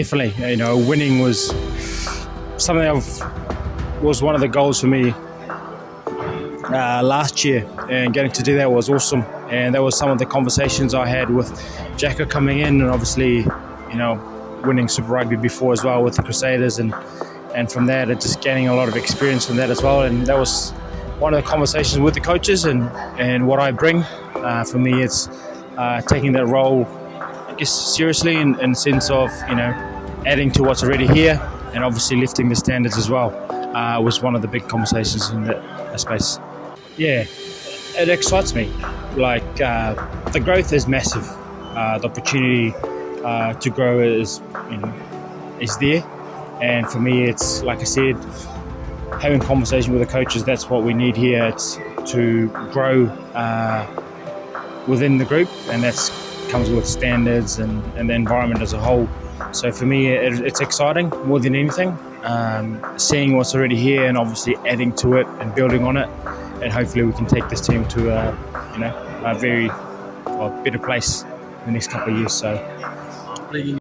Definitely, winning was something was one of the goals for me last year, and getting to do that was awesome. And that was some of the conversations I had with Jacko coming in, and obviously, winning Super Rugby before as well with the Crusaders, and from that, just gaining a lot of experience from that as well. And that was one of the conversations with the coaches, and what I bring. For me, it's taking that role, I guess, seriously in sense of adding to what's already here, and obviously lifting the standards as well. Was one of the big conversations in that space. Yeah, it excites me. Like the growth is massive. The opportunity to grow is there, and for me, it's like I said, having conversation with the coaches. That's what we need here. It's to grow within the group, and that comes with standards and the environment as a whole. So for me, it's exciting more than anything. Seeing what's already here and obviously adding to it and building on it, and hopefully we can take this team to a very better place in the next couple of years. So.